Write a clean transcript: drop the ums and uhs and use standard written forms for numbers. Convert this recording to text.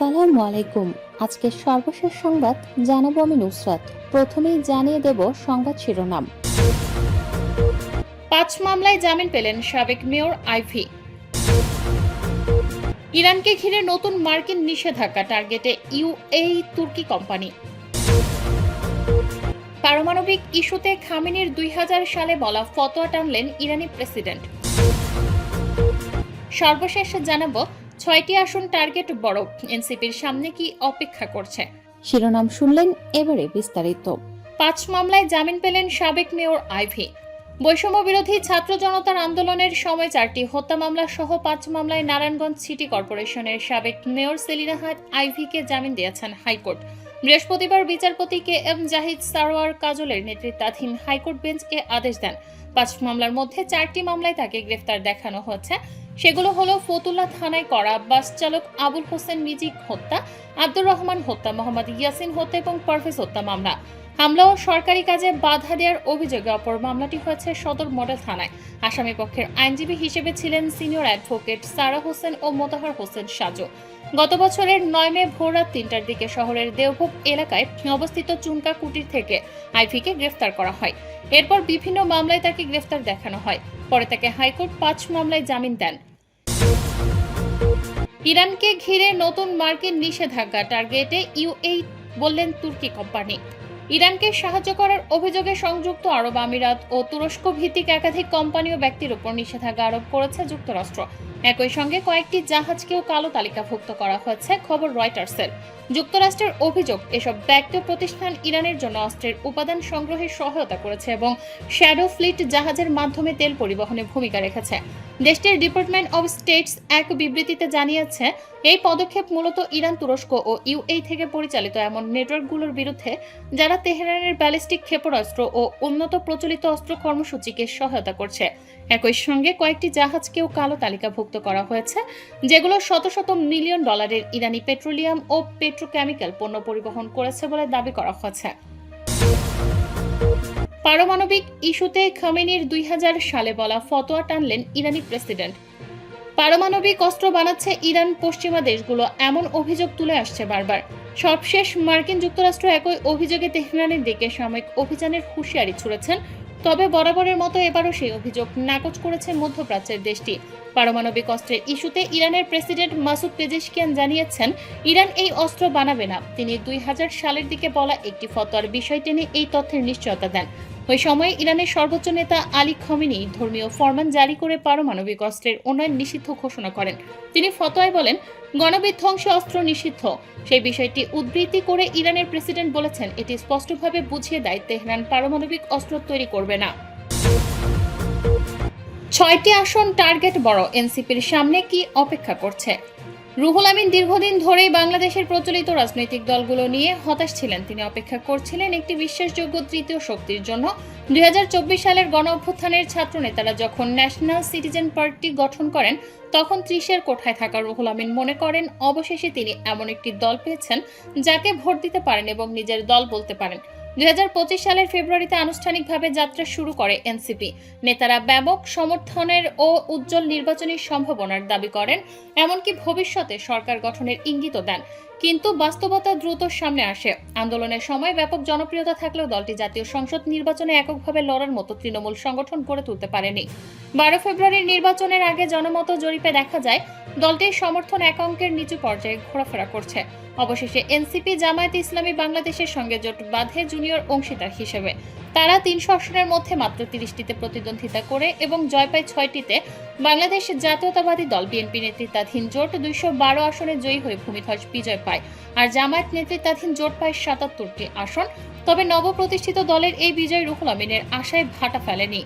আসসালামু আলাইকুম। আজকের সর্বশেষ সংবাদ জানাবো আমি নুসরাত। প্রথমেই জানিয়ে দেব সংবাদ শিরোনাম। ৫ মামলায় জামিন পেলেন সাবেক মেয়র আইভি। ইরানকে ঘিরে নতুন মার্কিন নিষেধাজ্ঞা, টার্গেটে ইউএই তুর্কি কোম্পানি। পারমাণবিক ইস্যুতে খামেনির ২০০০ সালে বলা ফতোয়া টানলেন ইরানি প্রেসিডেন্ট। সর্বশেষ জানাবো ৬টি আসন টার্গেট বড়, এনসিপির সামনে কি অপেক্ষা করছে। শিরোনাম শুনলেন, এবারে বিস্তারিত। ৫ মামলায় জামিন পেলেন সাবেক মেয়র আইভি। বৈষম্য বিরোধী ছাত্র জনতার আন্দোলনের সময় ৪টি হত্যা মামলা সহ ৫ মামলায় নারায়ণগঞ্জ সিটি কর্পোরেশনের সাবেক মেয়র সেলিনা হায়াত আইভিকে জামিন দিয়েছেন হাইকোর্ট। বৃহস্পতিবার বিচারপতি কে এম জাহিদ সারোয়ার কাজলের নেতৃত্বাধীন হাইকোর্ট বেঞ্চ এ আদেশ দেন। ৫ মামলার মধ্যে ৪টি মামলায় তাকে গ্রেফতার দেখানো হয়েছে। সেগুলো হলো ফতুল্লা থানায় করা বাস চালক আবুল হোসেন মিজিক হত্যা, আব্দুর রহমান হত্যা, মোহাম্মদ ইয়াসিন হত্যা এবং পারভেজ হত্যা মামলা। হামলা ও সরকারি কাজে বাধা দেওয়ার অভিযোগে অপর মামলাটি হয়েছে সদর মডেল থানায়। আসামি পক্ষের আইনজীবী হিসেবে ছিলেন সিনিয়র অ্যাডভোকেট সারা হোসেন ও মোতাহার হোসেন সাজু। গত বছরের ৯ মে ভোররাত ৩টার দিকে শহরের দেওভোগ এলাকায় অবস্থিত চুনকা কুটির থেকে আইভিকে গ্রেফতার করা হয়। এরপর বিভিন্ন মামলায় তাকে গ্রেফতার দেখানো হয়। পরে তাকে হাইকোর্ট ৫ মামলায় জামিন দেন। ইরানকে ঘিরে নতুন মার্কিন নিষেধাজ্ঞা, টার্গেটে ইউএই বললেন তুর্কি কোম্পানি। ইরানকে সাহায্য করার অভিযোগে সংযুক্ত আরব আমিরাত ও তুরস্ক ভিত্তিক একাধিক কোম্পানি ও ব্যক্তির উপর নিষেধাজ্ঞা আরোপ করেছে যুক্তরাষ্ট্র। একই সঙ্গে কয়েকটি জাহাজকেও কালো তালিকাভুক্ত করা হয়েছে, খবর রয়টার্সের। যুক্তরাষ্ট্রের অভিযোগ, এসব ব্যক্তি ও প্রতিষ্ঠান ইরানের জন্য অস্ত্রের উপাদান সংগ্রহে সহায়তা করেছে এবং শ্যাডো ফ্লিট জাহাজের মাধ্যমে তেল পরিবহনে ভূমিকা রেখেছে। দেশটির ডিপার্টমেন্ট অব স্টেটস এক বিবৃতিতে জানিয়েছে, এই পদক্ষেপ মূলত ইরান, তুরস্ক ও ইউএই থেকে পরিচালিত এমন নেটওয়ার্কগুলোর বিরুদ্ধে যারা তেহরানের ব্যালিস্টিক ক্ষেপণাস্ত্র ও উন্নত প্রচলিত অস্ত্র কর্মসূচিকে সহায়তা করছে। একই সঙ্গে কয়েকটি জাহাজকেও কালো তালিকাভুক্ত করা হয়েছে, যেগুলো শত শত মিলিয়ন ডলারের ইরানি পেট্রোলিয়াম ও পেট্রোকেমিক্যাল পণ্য পরিবহন করেছে বলে দাবি করা হয়েছে। পারমাণবিক ইস্যুতে খামেনির ২০০০ সালে বলা ফতোয়া টানলেন ইরানি প্রেসিডেন্ট। পারমাণবিক অস্ত্র বানাচ্ছে ইরান, পশ্চিমা দেশগুলো এমন অভিযোগ তুলে আসছে বারবার। সবশেষ মার্কিন যুক্তরাষ্ট্র একই অভিযোগে তেহরানের দিকে সাময়িক অভিযানের হুঁশিয়ারি ছুড়েছেন। তবে বরাবরের মতো এবারও সেই অভিযোগ নাকচ করেছে মধ্যপ্রাচ্যের দেশটি। পারমাণবিক অস্ত্রের ইস্যুতে ইরানের প্রেসিডেন্ট মাসুদ পেজেশকিয়ান জানিয়েছেন, ইরান এই অস্ত্র বানাবে না। তিনি ২০০০ সালের দিকে বলা একটি ফতোয়ার বিষয় টেনে এই তথ্যের নিশ্চয়তা দেন। ওই সময় ইরানের সর্বোচ্চ নেতা আলী খামেনি ধর্মীয় ফরমান জারি করে পারমাণবিক অস্ত্রের উন্নয়ন নিষিদ্ধ ঘোষণা করেন। তিনি ফতোয়ায় বলেন, গণবিধ্বংসী অস্ত্র নিষিদ্ধ। সেই বিষয়টি উদ্ধৃতি করে ইরানের প্রেসিডেন্ট বলেছেন, এটি স্পষ্টভাবে বুঝিয়ে দেয় তেহরান পারমাণবিক অস্ত্র তৈরি করবে না। ৬টি আসন টার্গেট বড়, এনসিপির সামনে কি অপেক্ষা করছে। রুহুল আমিন দীর্ঘদিন ধরেই বাংলাদেশের প্রচলিত রাজনৈতিক দলগুলো নিয়ে হতাশ ছিলেন। তিনি অপেক্ষা করছিলেন একটি বিশ্বাসযোগ্য তৃতীয় শক্তির জন্য। ২০২৪ সালের গণ অভ্যুত্থানের ছাত্র নেতারা যখন ন্যাশনাল সিটিজেন পার্টি গঠন করেন, তখন ৩০-এর কোঠায় থাকা রুহুল আমিন মনে করেন অবশেষে তিনি এমন একটি দল পেয়েছেন যাকে ভোট দিতে পারেন এবং নিজের দল বলতে পারেন। ২০২৫ সালের ফেব্রুয়ারিতে আনুষ্ঠানিকভাবে যাত্রা শুরু করে এনসিপি। নেতারা ব্যাপক সমর্থনের ও উজ্জ্বল নির্বাচনী সম্ভাবনার দাবি করেন, এমনকি ভবিষ্যতে সরকার গঠনের ইঙ্গিতও দেন। কিন্তু বাস্তবতা দ্রুত সামনে আসে। আন্দোলনের সময় ব্যাপক জনপ্রিয়তা থাকলেও দলটি জাতীয় সংসদ নির্বাচনে এককভাবে লড়ার মতো তৃণমূল সংগঠন গড়ে তুলতে পারেনি। ১২ ফেব্রুয়ারির নির্বাচনের আগে জনমত জরিপে দেখা যায়, দলটির সমর্থন এক অঙ্কের নিচু পর্যায়ে ঘোরাফেরা করছে। অবশেষে এনসিপি জামায়াতে ইসলামী বাংলাদেশের সঙ্গে জোট বাঁধে জুনিয়র অংশীদার হিসেবে। তারা ৩০০ আসনের মধ্যে মাত্র ৩০টিতে প্রতিদ্বন্দ্বিতা করে এবং জয় পায় ৬টিতে। বাংলাদেশ জাতীয়তাবাদী দল বিএনপি নেতৃত্বাধীন জোট ২১২ আসনে জয়ী হয়ে ভূমিধ্বস বিজয় পায়, আর জামায়াত নেতৃত্বাধীন জোট পায় ৭৭টি আসন। তবে নবপ্রতিষ্ঠিত দলের এই বিজয় রুহুল আমিনের আশায় ভাটা ফেলেনি।